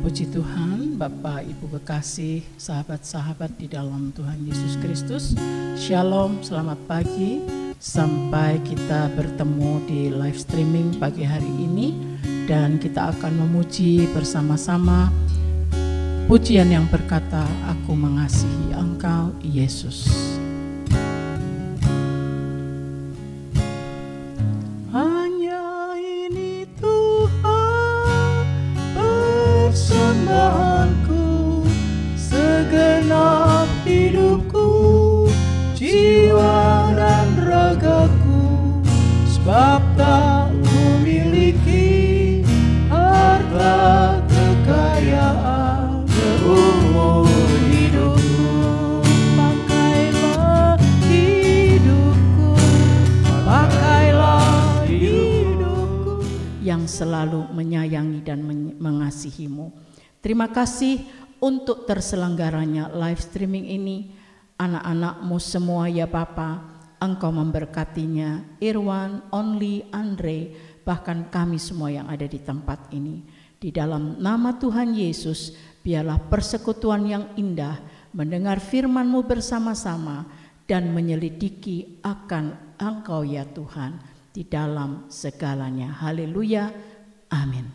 Puji Tuhan, Bapak, Ibu kekasih, sahabat-sahabat di dalam Tuhan Yesus Kristus. Shalom, selamat pagi. Sampai kita bertemu di live streaming pagi hari ini. Dan kita akan memuji bersama-sama pujian yang berkata, Aku mengasihi Engkau, Yesus. Persembahanku, segenap hidupku, jiwa dan ragaku, sebab tak kumiliki harta kekayaan seumur hidupku. Pakailah hidupku, pakailah hidupku, yang selalu menyayangi dan mengasihimu. Terima kasih untuk terselenggaranya live streaming ini. Anak-anakmu semua ya Bapa, Engkau memberkatinya, Irwan, Only, Andre, bahkan kami semua yang ada di tempat ini. Di dalam nama Tuhan Yesus, biarlah persekutuan yang indah mendengar firman-Mu bersama-sama dan menyelidiki akan Engkau ya Tuhan di dalam segalanya. Haleluya, amin.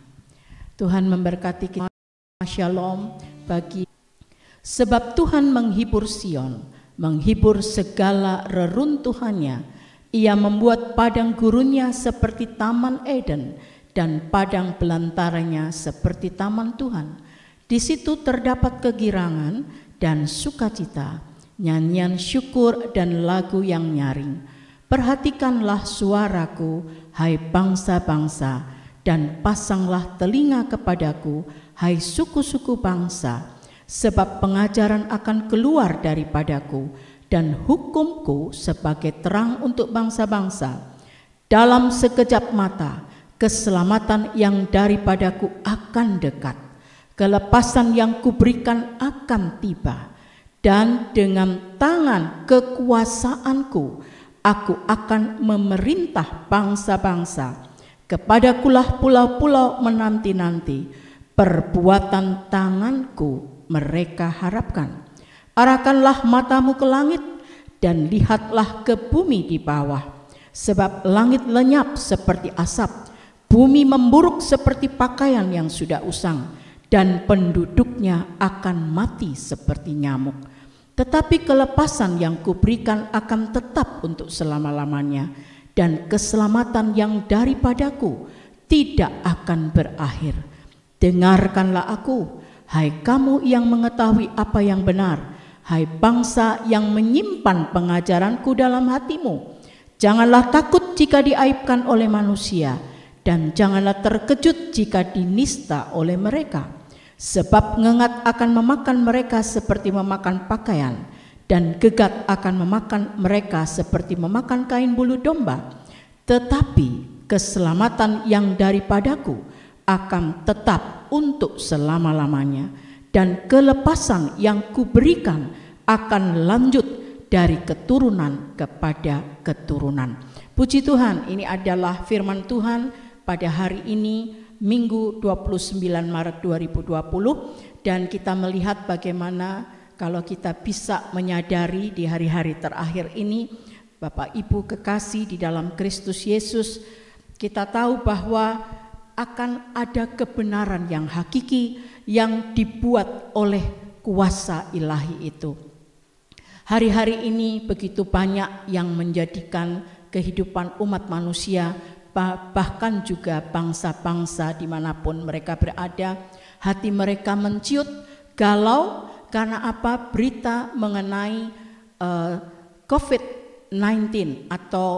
Tuhan memberkati kita. Shalom bagi sebab Tuhan menghibur Sion, menghibur segala reruntuhannya. Ia membuat padang gurunnya seperti taman Eden dan padang belantaranya seperti taman Tuhan. Di situ terdapat kegirangan dan sukacita, nyanyian syukur dan lagu yang nyaring. Perhatikanlah suaraku, hai bangsa-bangsa, dan pasanglah telinga kepadaku, hai suku-suku bangsa, sebab pengajaran akan keluar daripadaku dan hukumku sebagai terang untuk bangsa-bangsa. Dalam sekejap mata, keselamatan yang daripadaku akan dekat, kelepasan yang kuberikan akan tiba, dan dengan tangan kekuasaanku aku akan memerintah bangsa-bangsa. Kepadakulah pulau-pulau menanti-nanti, perbuatan tanganku mereka harapkan. Arahkanlah matamu ke langit dan lihatlah ke bumi di bawah. Sebab langit lenyap seperti asap, bumi memburuk seperti pakaian yang sudah usang, dan penduduknya akan mati seperti nyamuk. Tetapi kelepasan yang kuberikan akan tetap untuk selama-lamanya, dan keselamatan yang daripadaku tidak akan berakhir. Dengarkanlah aku, hai kamu yang mengetahui apa yang benar, hai bangsa yang menyimpan pengajaranku dalam hatimu. Janganlah takut jika diaibkan oleh manusia, dan janganlah terkejut jika dinista oleh mereka. Sebab ngengat akan memakan mereka seperti memakan pakaian, dan gegat akan memakan mereka seperti memakan kain bulu domba. Tetapi keselamatan yang daripadaku akan tetap untuk selama-lamanya, dan kelepasan yang kuberikan akan lanjut dari keturunan kepada keturunan. Puji Tuhan, ini adalah firman Tuhan pada hari ini, Minggu 29 Maret 2020, dan kita melihat bagaimana kalau kita bisa menyadari di hari-hari terakhir ini, Bapak Ibu kekasih di dalam Kristus Yesus, kita tahu bahwa akan ada kebenaran yang hakiki yang dibuat oleh kuasa ilahi itu. Hari-hari ini begitu banyak yang menjadikan kehidupan umat manusia, bahkan juga bangsa-bangsa dimanapun mereka berada, hati mereka menciut, galau, karena apa? Berita mengenai COVID-19 atau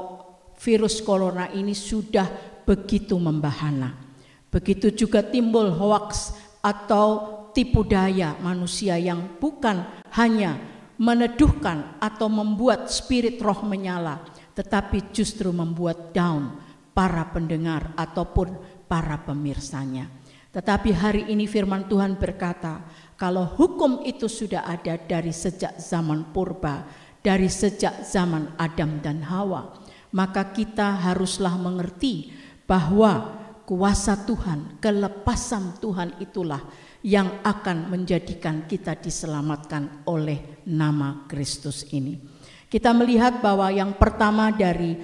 virus corona ini sudah begitu membahana. Begitu juga timbul hoaks atau tipu daya manusia yang bukan hanya meneduhkan atau membuat spirit roh menyala, tetapi justru membuat down para pendengar ataupun para pemirsanya. Tetapi hari ini firman Tuhan berkata, kalau hukum itu sudah ada dari sejak zaman purba, dari sejak zaman Adam dan Hawa, maka kita haruslah mengerti bahwa kuasa Tuhan, kelepasan Tuhan itulah yang akan menjadikan kita diselamatkan oleh nama Kristus ini. Kita melihat bahwa yang pertama dari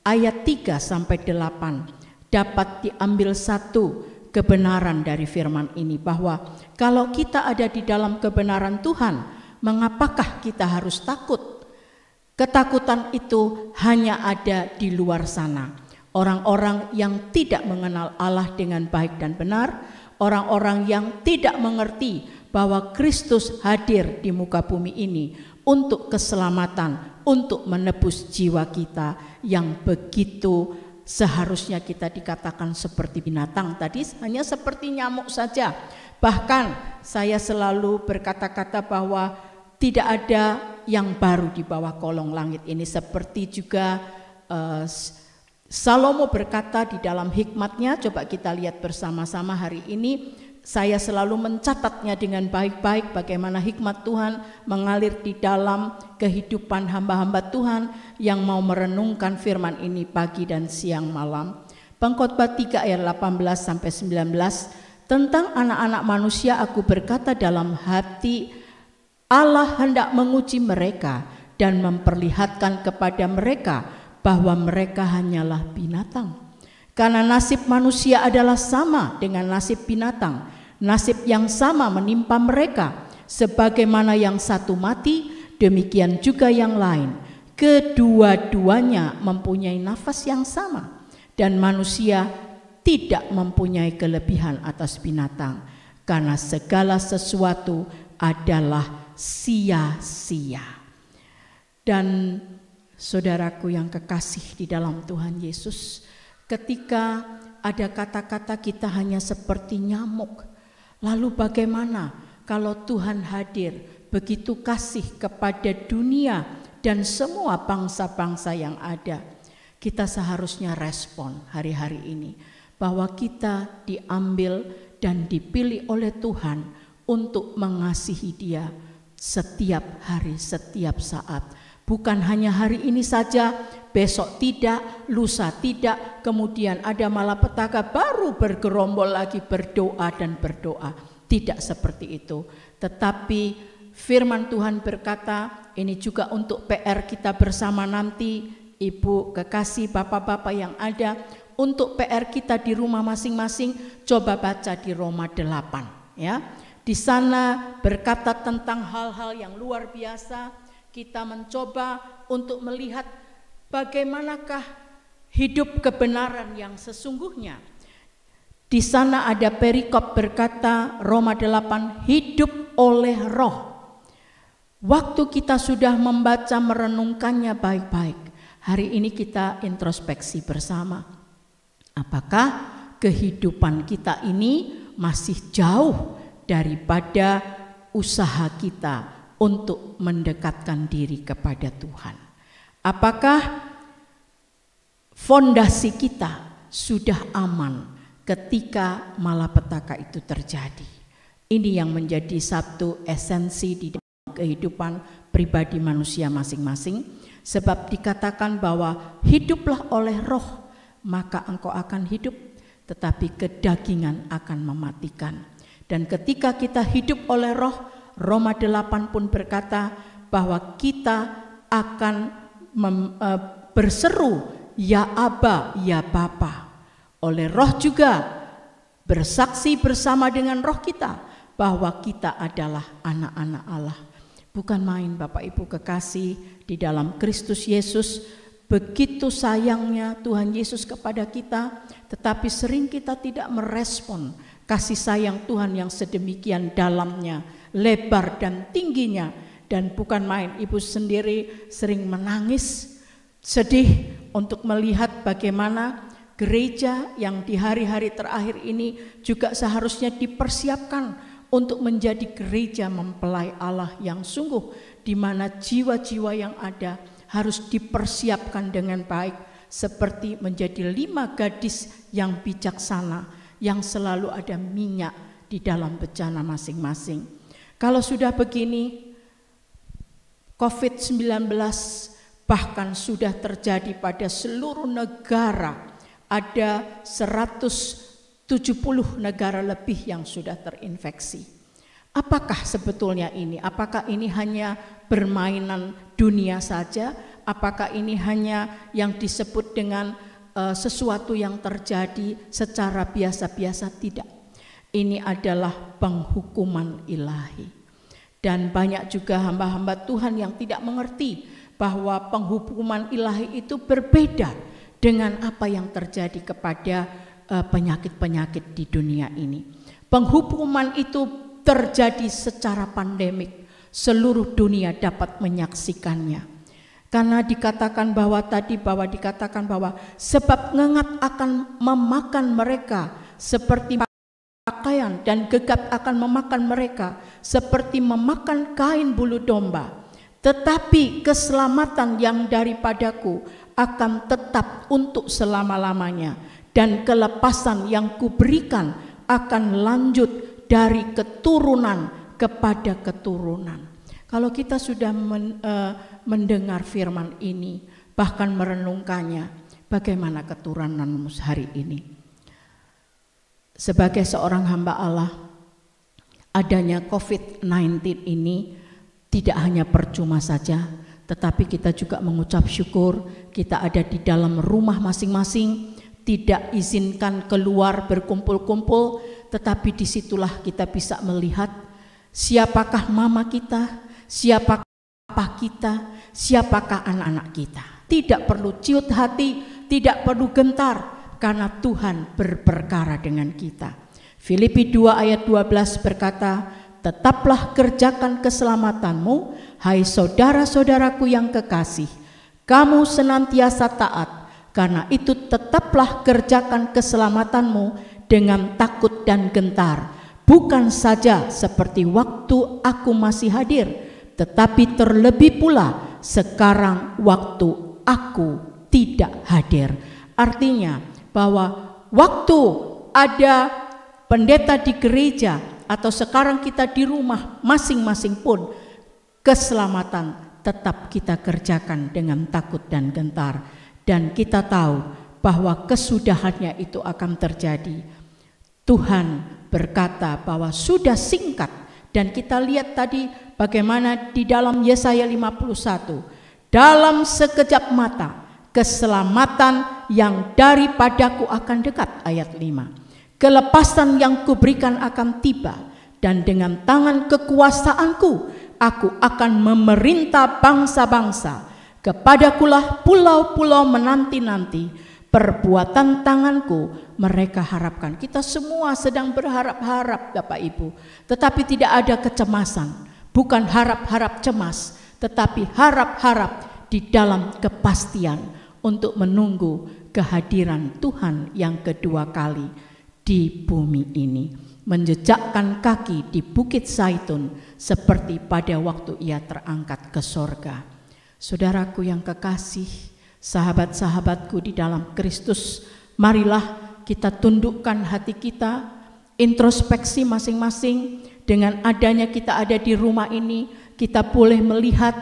ayat 3 sampai 8 dapat diambil satu kebenaran dari firman ini, bahwa kalau kita ada di dalam kebenaran Tuhan, mengapakah kita harus takut? Ketakutan itu hanya ada di luar sana. Orang-orang yang tidak mengenal Allah dengan baik dan benar, orang-orang yang tidak mengerti bahwa Kristus hadir di muka bumi ini untuk keselamatan, untuk menebus jiwa kita yang begitu seharusnya kita dikatakan seperti binatang. Tadi hanya seperti nyamuk saja. Bahkan saya selalu berkata-kata bahwa tidak ada yang baru di bawah kolong langit ini. Seperti juga Salomo berkata di dalam hikmatnya, coba kita lihat bersama-sama hari ini. Saya selalu mencatatnya dengan baik-baik bagaimana hikmat Tuhan mengalir di dalam kehidupan hamba-hamba Tuhan yang mau merenungkan firman ini pagi dan siang malam. Pengkhotbah 3 ayat 18 sampai 19, tentang anak-anak manusia aku berkata dalam hati, Allah hendak menguji mereka dan memperlihatkan kepada mereka bahwa mereka hanyalah binatang. Karena nasib manusia adalah sama dengan nasib binatang. Nasib yang sama menimpa mereka. Sebagaimana yang satu mati, demikian juga yang lain. Kedua-duanya mempunyai nafas yang sama. Dan manusia tidak mempunyai kelebihan atas binatang. Karena segala sesuatu adalah sia-sia. Dan saudaraku yang kekasih di dalam Tuhan Yesus, ketika ada kata-kata kita hanya seperti nyamuk, lalu bagaimana kalau Tuhan hadir begitu kasih kepada dunia dan semua bangsa-bangsa yang ada? Kita seharusnya respon hari-hari ini bahwa kita diambil dan dipilih oleh Tuhan untuk mengasihi Dia setiap hari, setiap saat. Bukan hanya hari ini saja, besok tidak, lusa tidak, kemudian ada malapetaka baru bergerombol lagi berdoa dan berdoa. Tidak seperti itu. Tetapi firman Tuhan berkata, ini juga untuk PR kita bersama nanti, ibu kekasih, bapak-bapak yang ada, untuk PR kita di rumah masing-masing, coba baca di Roma 8 ya. Di sana berkata tentang hal-hal yang luar biasa. Kita mencoba untuk melihat bagaimanakah hidup kebenaran yang sesungguhnya. Di sana ada perikop berkata, Roma 8, hidup oleh roh. Waktu kita sudah membaca merenungkannya baik-baik, hari ini kita introspeksi bersama. Apakah kehidupan kita ini masih jauh daripada usaha kita untuk mendekatkan diri kepada Tuhan? Apakah fondasi kita sudah aman ketika malapetaka itu terjadi? Ini yang menjadi satu esensi di dalam kehidupan pribadi manusia masing-masing. Sebab dikatakan bahwa hiduplah oleh roh, maka engkau akan hidup, tetapi kedagingan akan mematikan. Dan ketika kita hidup oleh roh, Roma 8 pun berkata bahwa kita akan berseru, ya Aba, ya Bapa. Oleh roh juga bersaksi bersama dengan roh kita bahwa kita adalah anak-anak Allah. Bukan main Bapak Ibu kekasih di dalam Kristus Yesus. Begitu sayangnya Tuhan Yesus kepada kita, tetapi sering kita tidak merespon kasih sayang Tuhan yang sedemikian dalamnya, lebar dan tingginya. Dan bukan main, ibu sendiri sering menangis, sedih untuk melihat bagaimana gereja yang di hari-hari terakhir ini juga seharusnya dipersiapkan untuk menjadi gereja mempelai Allah yang sungguh, di mana jiwa-jiwa yang ada harus dipersiapkan dengan baik, seperti menjadi 5 gadis yang bijaksana yang selalu ada minyak di dalam bejana masing-masing. Kalau sudah begini, COVID-19 bahkan sudah terjadi pada seluruh negara, ada 170 negara lebih yang sudah terinfeksi. Apakah sebetulnya ini? Apakah ini hanya permainan dunia saja? Apakah ini hanya yang disebut dengan sesuatu yang terjadi secara biasa-biasa? Tidak. Ini adalah penghukuman ilahi. Dan banyak juga hamba-hamba Tuhan yang tidak mengerti bahwa penghukuman ilahi itu berbeda dengan apa yang terjadi kepada penyakit-penyakit di dunia ini. Penghukuman itu terjadi secara pandemik. Seluruh dunia dapat menyaksikannya. Karena dikatakan bahwa sebab ngengat akan memakan mereka seperti pakaian, dan gegap akan memakan mereka seperti memakan kain bulu domba. Tetapi keselamatan yang daripadaku akan tetap untuk selama-lamanya, dan kelepasan yang kuberikan akan lanjut dari keturunan kepada keturunan. Kalau kita sudah mendengar firman ini, bahkan merenungkannya, bagaimana keturunanmu hari ini? Sebagai seorang hamba Allah, adanya COVID-19 ini tidak hanya percuma saja, tetapi kita juga mengucap syukur kita ada di dalam rumah masing-masing, tidak izinkan keluar berkumpul-kumpul, tetapi disitulah kita bisa melihat siapakah mama kita, siapakah papa kita, siapakah anak-anak kita. Tidak perlu ciut hati, tidak perlu gentar, karena Tuhan berperkara dengan kita. Filipi 2 ayat 12 berkata, tetaplah kerjakan keselamatanmu, hai saudara-saudaraku yang kekasih. Kamu senantiasa taat, karena itu tetaplah kerjakan keselamatanmu dengan takut dan gentar. Bukan saja seperti waktu aku masih hadir, tetapi terlebih pula sekarang waktu aku tidak hadir. Artinya, bahwa waktu ada pendeta di gereja atau sekarang kita di rumah masing-masing pun, keselamatan tetap kita kerjakan dengan takut dan gentar. Dan kita tahu bahwa kesudahannya itu akan terjadi. Tuhan berkata bahwa sudah singkat, dan kita lihat tadi bagaimana di dalam Yesaya 51, dalam sekejap mata keselamatan yang daripadaku akan dekat, ayat 5. Kelepasan yang kuberikan akan tiba, dan dengan tangan kekuasaanku aku akan memerintah bangsa-bangsa. Kepadakulah pulau-pulau menanti-nanti, perbuatan tanganku mereka harapkan. Kita semua sedang berharap-harap Bapak Ibu, tetapi tidak ada kecemasan. Bukan harap-harap cemas, tetapi harap-harap di dalam kepastian untuk menunggu kehadiran Tuhan yang kedua kali di bumi ini, menjejakkan kaki di Bukit Zaitun seperti pada waktu ia terangkat ke sorga. Saudaraku yang kekasih, sahabat-sahabatku di dalam Kristus, marilah kita tundukkan hati kita, introspeksi masing-masing. Dengan adanya kita ada di rumah ini, kita boleh melihat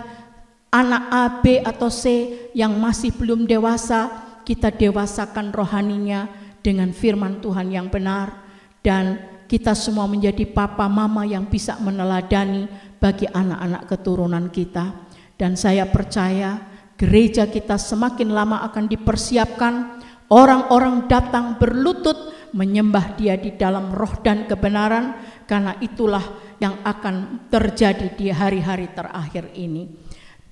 anak A, B, atau C yang masih belum dewasa, kita dewasakan rohaninya dengan firman Tuhan yang benar. Dan kita semua menjadi papa mama yang bisa meneladani bagi anak-anak keturunan kita. Dan saya percaya gereja kita semakin lama akan dipersiapkan, orang-orang datang berlutut menyembah Dia di dalam roh dan kebenaran, karena itulah yang akan terjadi di hari-hari terakhir ini.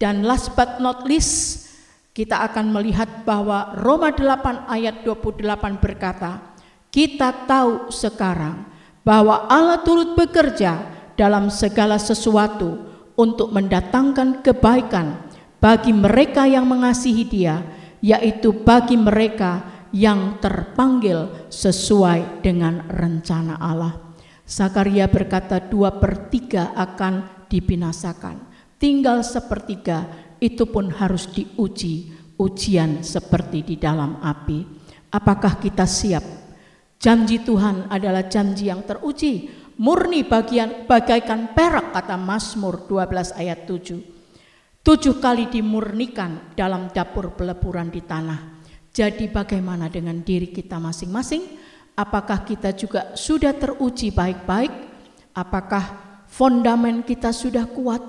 Dan last but not least, kita akan melihat bahwa Roma 8 ayat 28 berkata, kita tahu sekarang bahwa Allah turut bekerja dalam segala sesuatu untuk mendatangkan kebaikan bagi mereka yang mengasihi Dia, yaitu bagi mereka yang terpanggil sesuai dengan rencana Allah. Zakaria berkata 2/3 akan dibinasakan. Tinggal 1/3, itu pun harus diuji, ujian seperti di dalam api. Apakah kita siap? Janji Tuhan adalah janji yang teruji, murni bagaikan perak, kata Mazmur 12 ayat 7. 7 kali dimurnikan dalam dapur peleburan di tanah. Jadi bagaimana dengan diri kita masing-masing? Apakah kita juga sudah teruji baik-baik? Apakah fondamen kita sudah kuat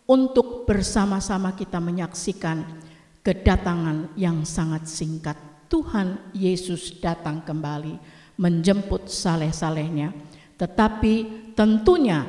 untuk bersama-sama kita menyaksikan kedatangan yang sangat singkat? Tuhan Yesus datang kembali menjemput saleh-salehnya. Tetapi tentunya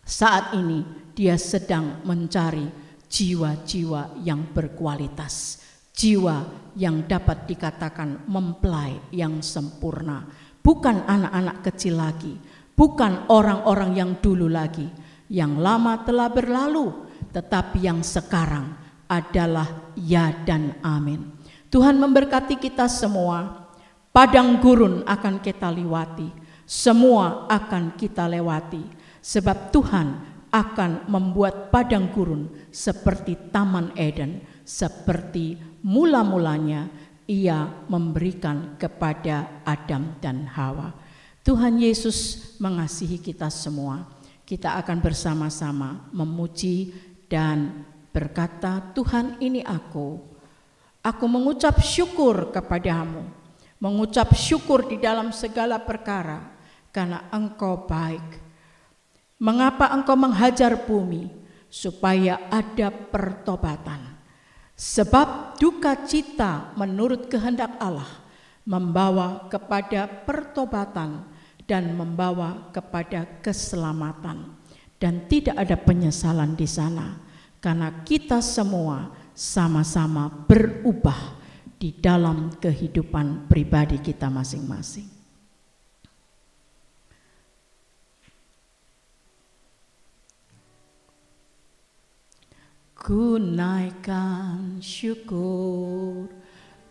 saat ini dia sedang mencari jiwa-jiwa yang berkualitas, jiwa yang dapat dikatakan mempelai yang sempurna. Bukan anak-anak kecil lagi, bukan orang-orang yang dulu lagi, yang lama telah berlalu, tetapi yang sekarang adalah ya dan amin. Tuhan memberkati kita semua. Padang gurun akan kita lewati, semua akan kita lewati, sebab Tuhan akan membuat padang gurun seperti Taman Eden, seperti mula-mulanya Ia memberikan kepada Adam dan Hawa. Tuhan Yesus mengasihi kita semua. Kita akan bersama-sama memuji dan berkata, Tuhan, ini aku mengucap syukur kepadamu, mengucap syukur di dalam segala perkara, karena Engkau baik. Mengapa Engkau menghajar bumi? Supaya ada pertobatan. Sebab duka cita menurut kehendak Allah membawa kepada pertobatan dan membawa kepada keselamatan. Dan tidak ada penyesalan di sana, karena kita semua sama-sama berubah di dalam kehidupan pribadi kita masing-masing. Ku naikkan syukur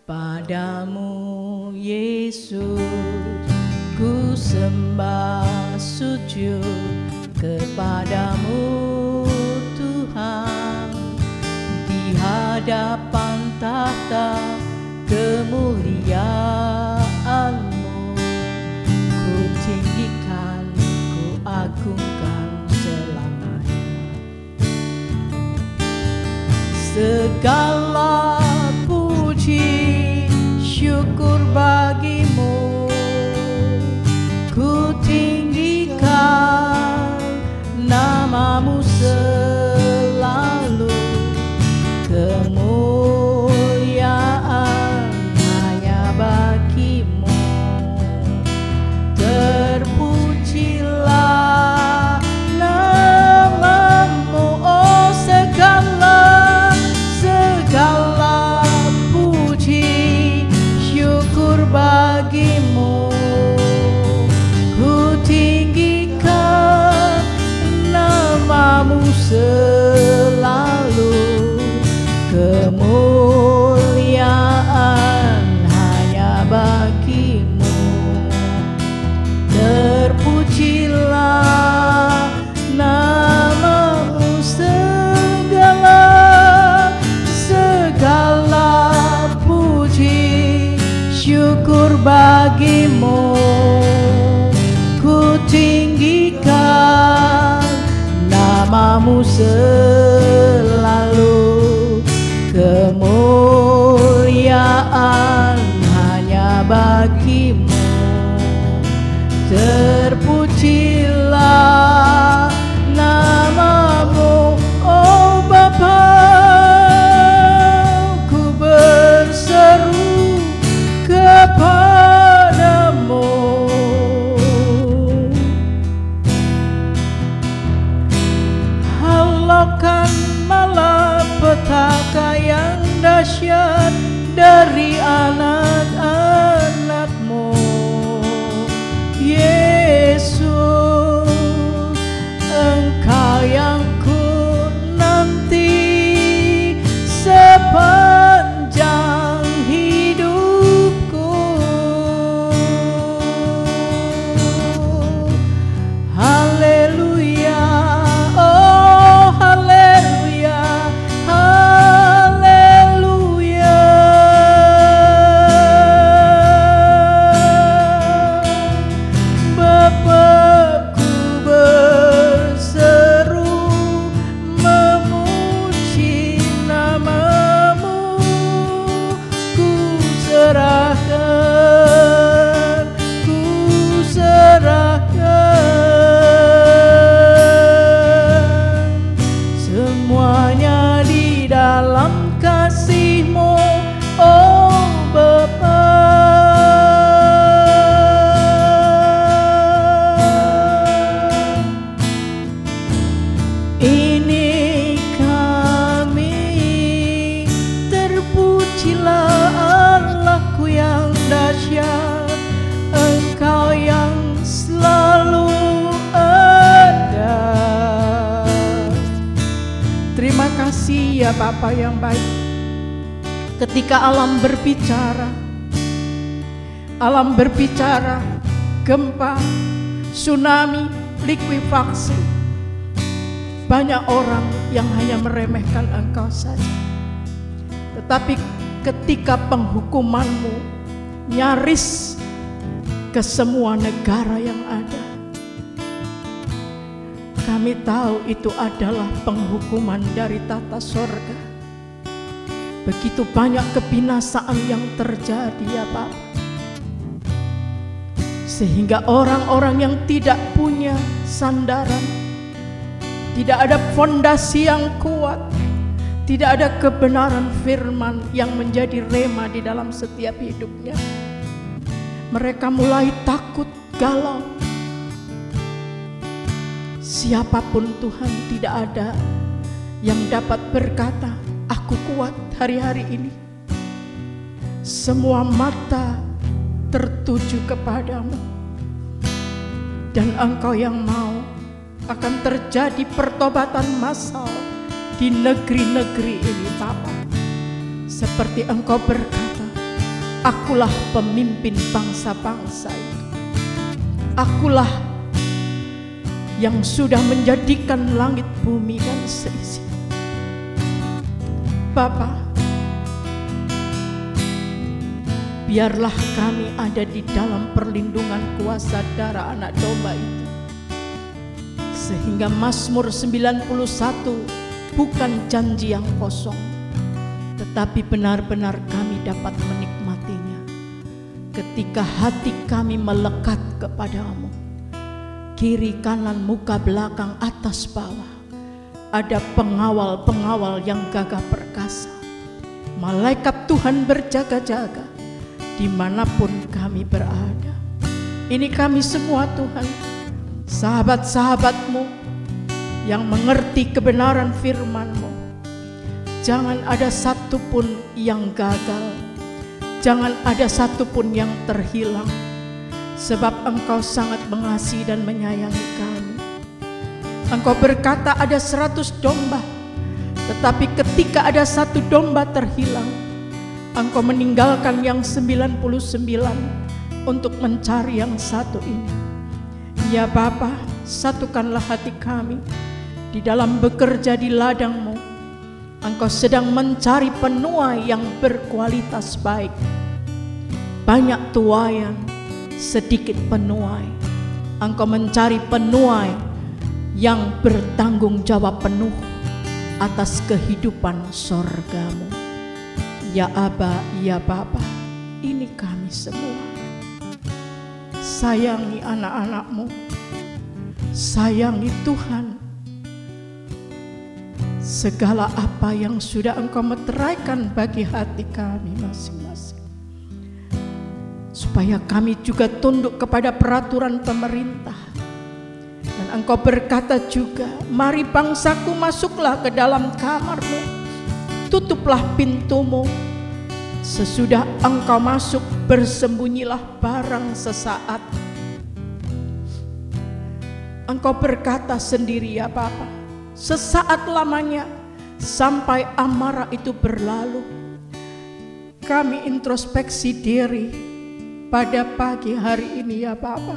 padamu Yesus, ku sembah sujud kepadamu Tuhan, di hadapan tahta kemuliaan-Mu, ku tinggikan, ku agungkan selamanya. Segala puji syukur bagimu, ku tinggikan namamu selalu. Kemuliaan hanya bagimu, terpujilah namamu, oh segala puji syukur bagimu, ku tinggikan namamu selalu. Kemuliaan hanya bagimu, terpujilah namamu, segala puji syukur bagimu, ku tinggikan namamu selalu. Kemuliaan hanya bagimu, terpujilah namamu, oh Bapa. Ku berseru kepadamu, halaukan malapetaka yang dahsyat dari anak-anak-Mu, Yesus. Bapa yang baik. Ketika alam berbicara, gempa, tsunami, likuifaksi, banyak orang yang hanya meremehkan Engkau saja. Tetapi ketika penghukuman-Mu nyaris ke semua negara yang ada, kami tahu itu adalah penghukuman dari tata sorga. Begitu banyak kebinasaan yang terjadi ya Bapa, sehingga orang-orang yang tidak punya sandaran, tidak ada fondasi yang kuat, tidak ada kebenaran firman yang menjadi rema di dalam setiap hidupnya, mereka mulai takut, galau. Siapapun Tuhan, tidak ada yang dapat berkata, aku kuat hari-hari ini. Semua mata tertuju kepadamu, dan Engkau yang mau akan terjadi pertobatan massal di negeri-negeri ini Bapa. Seperti Engkau berkata, akulah pemimpin bangsa-bangsa itu. Akulah yang sudah menjadikan langit bumi dan seisi. Bapa, biarlah kami ada di dalam perlindungan kuasa darah anak domba itu, sehingga Mazmur 91 bukan janji yang kosong, tetapi benar-benar kami dapat menikmatinya ketika hati kami melekat kepadamu. Kiri kanan, muka belakang, atas bawah, ada pengawal-pengawal yang gagah perkasa. Malaikat Tuhan berjaga-jaga dimanapun kami berada. Ini kami semua Tuhan, sahabat-sahabat-Mu yang mengerti kebenaran firman-Mu. Jangan ada satupun yang gagal, jangan ada satupun yang terhilang, sebab Engkau sangat mengasihi dan menyayangi kami. Engkau berkata ada 100 domba, tetapi ketika ada satu domba terhilang, Engkau meninggalkan yang 99 untuk mencari yang satu ini. Ya Bapa, satukanlah hati kami di dalam bekerja di ladang-Mu. Engkau sedang mencari penuai yang berkualitas baik. Banyak tuaian, sedikit penuai. Engkau mencari penuai yang bertanggung jawab penuh atas kehidupan sorga-Mu. Ya Aba, ya Bapa, ini kami semua. Sayangi anak-anak-Mu, sayangi Tuhan. Segala apa yang sudah Engkau meteraikan bagi hati kami masing-masing, supaya kami juga tunduk kepada peraturan pemerintah. Dan Engkau berkata juga, mari bangsaku masuklah ke dalam kamar-Mu, tutuplah pintu-Mu. Sesudah Engkau masuk, bersembunyilah barang sesaat. Engkau berkata sendiri ya Bapa, sesaat lamanya sampai amarah itu berlalu. Kami introspeksi diri pada pagi hari ini ya Bapa.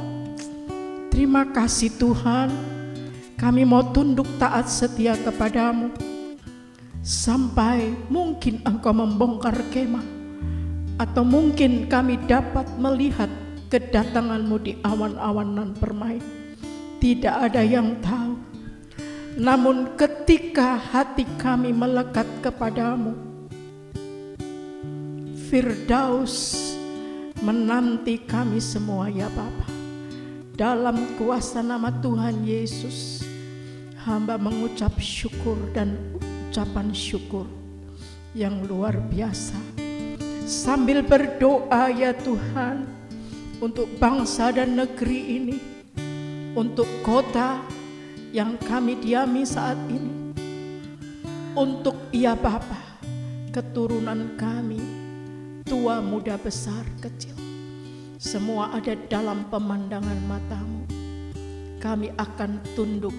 Terima kasih Tuhan, kami mau tunduk taat setia kepadamu sampai mungkin Engkau membongkar kemah, atau mungkin kami dapat melihat kedatangan-Mu di awan-awan nan permai. Tidak ada yang tahu. Namun ketika hati kami melekat kepadamu, Firdaus menanti kami semua ya Bapa. Dalam kuasa nama Tuhan Yesus, hamba mengucap syukur dan ucapan syukur yang luar biasa. Sambil berdoa ya Tuhan, untuk bangsa dan negeri ini, untuk kota yang kami diami saat ini, untuk ya Bapa, keturunan kami, tua, muda, besar, kecil, semua ada dalam pemandangan mata-Mu. Kami akan tunduk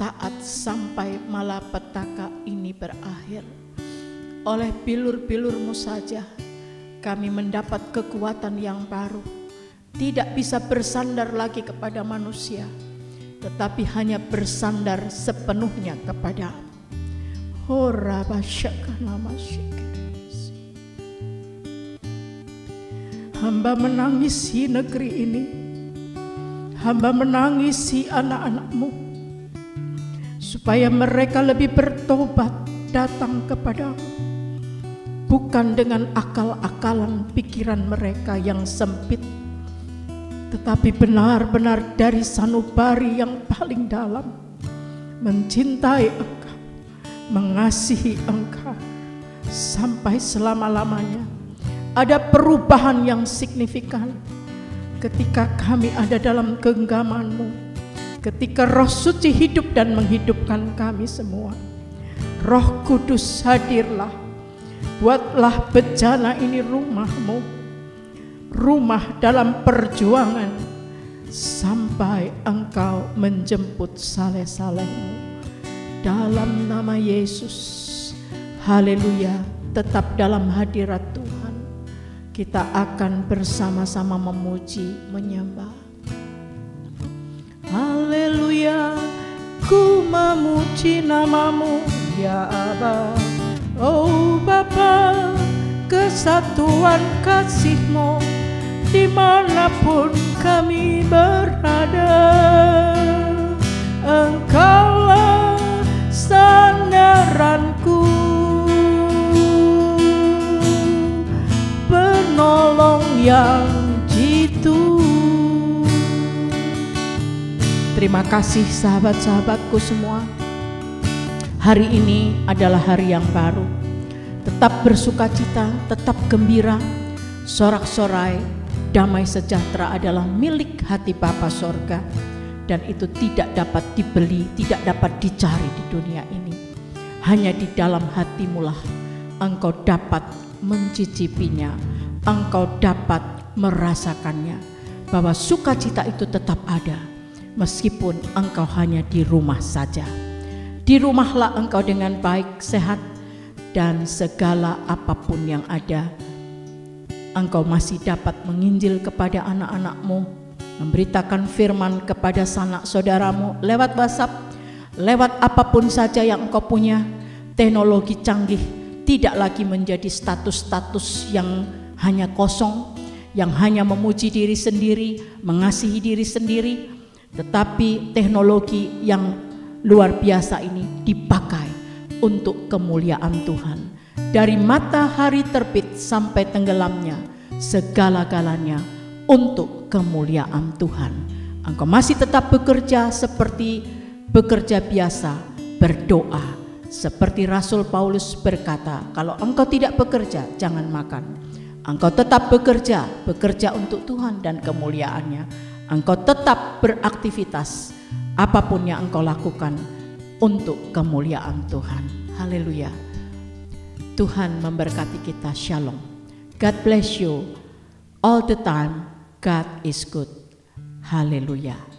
taat sampai malapetaka ini berakhir. Oleh bilur-bilur-Mu saja kami mendapat kekuatan yang baru, tidak bisa bersandar lagi kepada manusia, tetapi hanya bersandar sepenuhnya kepada Hamba menangisi negeri ini, hamba menangisi anak-anak-Mu, supaya mereka lebih bertobat datang kepadamu, bukan dengan akal-akalan pikiran mereka yang sempit, tetapi benar-benar dari sanubari yang paling dalam, mencintai Engkau, mengasihi Engkau sampai selama-lamanya. Ada perubahan yang signifikan ketika kami ada dalam genggaman-Mu, ketika Roh Suci hidup dan menghidupkan kami semua. Roh Kudus hadirlah, buatlah bejana ini rumah-Mu, rumah dalam perjuangan sampai Engkau menjemput saleh-saleh-Mu. Dalam nama Yesus, haleluya. Tetap dalam hadirat Tuhan, kita akan bersama-sama memuji, menyembah. Haleluya, ku memuji nama-Mu ya Aba. Oh Bapa, kesatuan kasih-Mu dimanapun kami berada. Engkaulah sandaranku, penolong yang jitu. Terima kasih sahabat-sahabatku semua. Hari ini adalah hari yang baru. Tetap bersukacita, tetap gembira. Sorak-sorai, damai sejahtera adalah milik hati Bapa Sorga. Dan itu tidak dapat dibeli, tidak dapat dicari di dunia ini. Hanya di dalam hatimu-lah engkau dapat mencicipinya, engkau dapat merasakannya, bahwa sukacita itu tetap ada meskipun engkau hanya di rumah saja. Di rumahlah engkau dengan baik, sehat, dan segala apapun yang ada, engkau masih dapat menginjil kepada anak-anak-Mu, memberitakan firman kepada sanak saudaramu lewat WhatsApp, lewat apapun saja yang engkau punya. Teknologi canggih tidak lagi menjadi status-status yang hanya kosong, yang hanya memuji diri sendiri, mengasihi diri sendiri, tetapi teknologi yang luar biasa ini dipakai untuk kemuliaan Tuhan. Dari matahari terbit sampai tenggelamnya, segala-galanya untuk kemuliaan Tuhan. Engkau masih tetap bekerja seperti bekerja biasa, berdoa. Seperti Rasul Paulus berkata, kalau engkau tidak bekerja, jangan makan. Engkau tetap bekerja, bekerja untuk Tuhan dan kemuliaannya. Engkau tetap beraktivitas, apapun yang engkau lakukan untuk kemuliaan Tuhan. Haleluya. Tuhan memberkati kita. Shalom. God bless you all the time. God is good. Haleluya.